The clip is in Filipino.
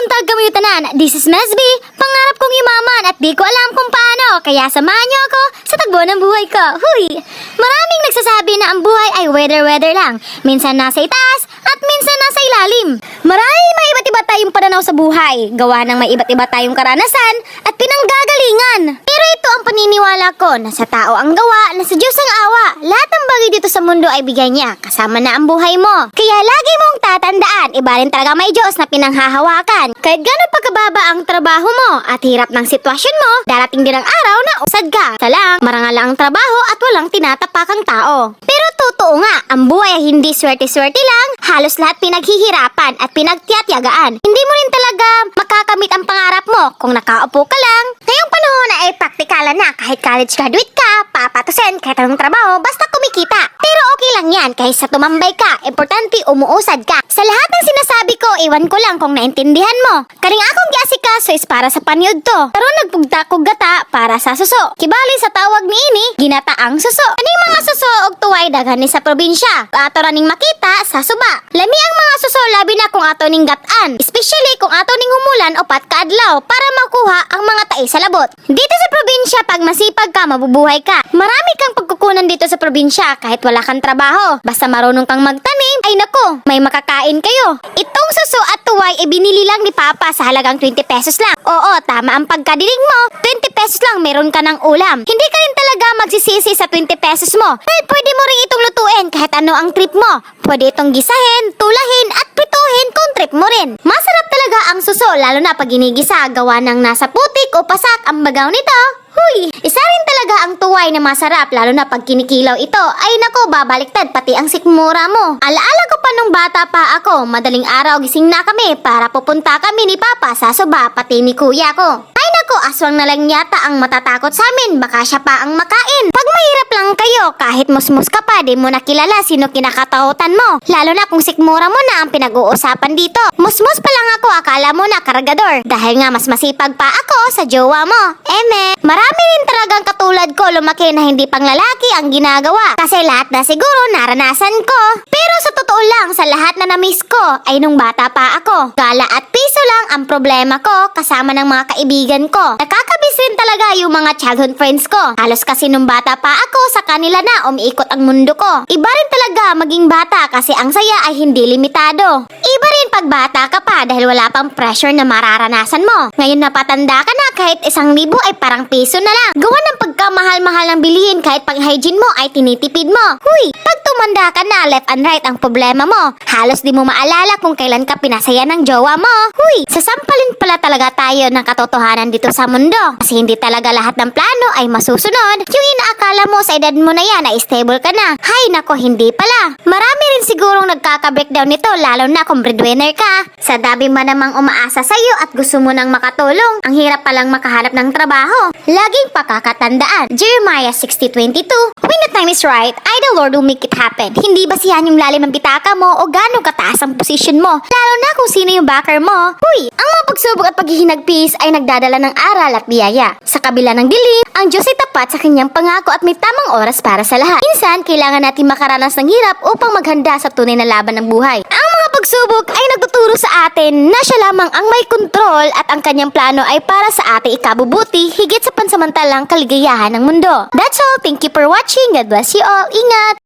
buntag kami tanan. This is Mesby. Pangarap kong yumaman at di ko alam kung paano. Kaya samahan niyo ako sa tagbo ng buhay ko. Huy! Maraming nagsasabi na ang buhay ay weather lang. Minsan nasa itaas at minsan nasa ilalim. Maraming may iba't iba tayong pananaw sa buhay. Gawa ng may iba't iba tayong karanasan at pinanggagalingan. Pero ito ang paniniwala ko na sa tao ang gawa, na sa Diyos ang awa. Lahat ng bagay dito sa mundo ay bigay niya, kasama na ang buhay mo. Kaya lagi mong tatandaan, iba rin talaga may Diyos na pinanghahawakan. Kahit gano'n pagkababa ang trabaho mo at hirap ng sitwasyon mo, darating din ang araw na usad ka. Salang, marangal ang trabaho at walang tinatapakang tao. Pero totoo nga, ang buhay ay hindi swerte-swerte lang, halos lahat pinaghihirapan at pinagtiyatyagaan. Hindi mo rin talaga makakamit ang pangarap mo kung nakaupo ka lang. Ngayong panahon ay praktikalan na, kahit college graduate ka, papatusin kahit anong trabaho, basta kumikita. Pero okay lang yan, kahit sa tumambay ka, importante umuusad ka. Sa lahat ng sinasabi ko, iwan ko lang kung naintindihan mo. Karing akong giasikaso is para sa panyod to. Pero nagpugta kog gata para sa suso. Kibali sa tawag ni ini, ginata ang suso. Kaning mga suso og tuway daghan ni sa probinsya. Ato raning makita sa suba. Lami ang mga suso labi na kung ato ning gatan. Especially kung ato ning humulan o pat kaadlaw para makuha ang mga tae sa labot. Dito sa probinsya, pag masipag ka, mabubuhay ka. Marami kang pagkukunan dito sa probinsya kahit wala kang trabaho. Basta marunong kang magtanim, ay naku, may makakain kayo. Itong suso at tuway ay binili lang ni Papa sa halagang 20 pesos lang. Oo, tama ang pagkadinig mo. 20 pesos lang meron ka ng ulam. Hindi ka rin talaga magsisisi sa 20 pesos mo. Well, pwede mo rin itong lutuin kahit ano ang trip mo. Pwede itong gisahin, tulahin at prituhin kung trip mo rin. Masarap talaga ang suso, lalo na pag ginigisa, gawa ng nasa putik o pasak ang bagaw nito. Huy! Isa rin talaga ang tuway na masarap, lalo na pag kinikilaw ito. Ay nako, babaliktad pati ang sikmura mo. Alaala ko pa nung bata pa ako, madaling araw gising na kami para pupunta kami ni Papa sa suba pati ni Kuya ko. Ay nako, aswang na lang yata ang matatakot sa amin, baka siya pa ang makain. Pag mahirap lang kayo, kahit musmus ka pa, di mo nakilala sino kinakatakutan mo. Lalo na kung sikmura mo na ang pinag-uusapan dito. Musmus pa lang ako, akala mo na kargador. Dahil nga mas masipag pa ako sa jowa mo. Eme, marami rin talagang katulad ko lumaki na hindi pang lalaki ang ginagawa. Kasi lahat na siguro naranasan ko. Pero sa totoo lang, sa lahat na na-miss ko ay nung bata pa ako. Gala at piso lang ang problema ko kasama ng mga kaibigan ko. Nakakabis rin talaga yung mga childhood friends ko. Halos kasi nung bata pa ako, sa kanila na umiikot ang mundo ko. Iba rin talaga maging bata kasi ang saya ay hindi limitado. Iba rin pag bata ka pa dahil wala pang pressure na mararanasan mo. Ngayon na patanda ka na, kahit 1,000 ay parang piso na lang. Gawa ng pagkamahal-mahal ng bilihin, kahit pang hygiene mo ay tinitipid mo. Huy! Pag tumanda ka na, left and right ang problema mo. Halos di mo maalala kung kailan ka pinasaya ng jowa mo. Huy! Sasampalin pala talaga tayo ng katotohanan dito sa mundo. Kasi hindi talaga lahat ng plano ay masusunod. Yung inaakala mo sa edad mo na yan ay stable ka na. Hay nako, hindi pala. Marami rin sigurong nagkaka-breakdown nito, lalo na kung breadwinner ka. Sa dami man namang umaasa sa'yo at gusto mo nang makatulong, ang hirap palang makahanap ng trabaho. Laging pakakatandaan. Jeremiah 60:22. When the time is right, I the Lord will make it happen. Hindi basihan yung lalim ng bitaka mo o gaano kataas ang posisyon mo. Lalo na kung sino yung backer mo. Huy! Ang mga pagsubok at paghihinagpis ay nagdadala ng aral at biyaya. Sa kabila ng dilim, ang Diyos ay tapat sa kanyang pangako at may tamang oras para sa lahat. Minsan, kailangan natin makaranas ng hirap upang maghanda sa tunay na laban ng buhay. Ang mga pagsubok ay nagtuturo sa atin na siya lamang ang may kontrol at ang kanyang plano ay para sa ating ikabubuti higit sa pansamantalang kaligayahan ng mundo. That's all. Thank you for watching. God bless you all. Ingat!